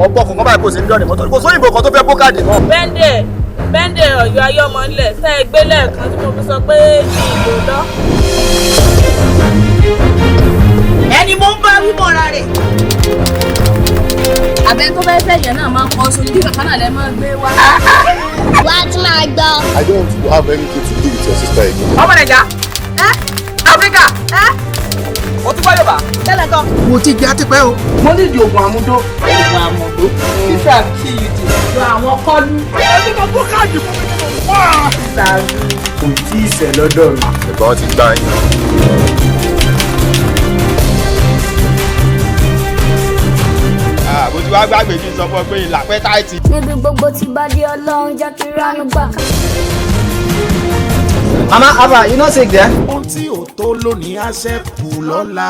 ọ̀pọ̀ kọ̀ọ̀kan báyìí kò sí ń dọ̀nì mọ́tò kò sóyìnbó kan tó fẹ́ bó káàdì náà. bẹ́ndẹ̀ ọ̀yọ́ ayọ́mọlẹ̀ tẹ́ ẹ gbé lẹ́ẹ̀kan tí mo fi sọ pé kí ìbò lọ. ẹni mo ń bá wíwọ̀ ra rẹ̀. àbẹ tó fẹ́ fẹ́ yẹn náà máa ń kọ́ sórí bí kankan náà lẹ máa gbé wá. wá tí máa gbọ́. I don't want to have anything to do with your sister again. ọmọ nàìjà áfíríkà o tún bá Yorùbá. tẹ́lẹ̀ tán. mo ti jẹ́ àtipẹ́ o. mo ní ìdí oògùn àmúdó. oògùn àmúdó. fífà kí yìí ti lọ àwọn kọlu. ẹni mo bó káàdì fún mi nínú wá. sàrú kò tí ì sẹ̀ lọ́dọ̀ mi. Ẹ̀gbọ́n ti gbá yín. bó ti wá gbàgbé kí n sọ fún ọ pé ìlà pẹ́ táìtì. níbi gbogbo tí bá dé Ọlọ́run jẹ́ kí ránú gbà. Mama, Abba, you no sick there? ohun tí ò tó lónìí á ṣẹ́kù lọ́la.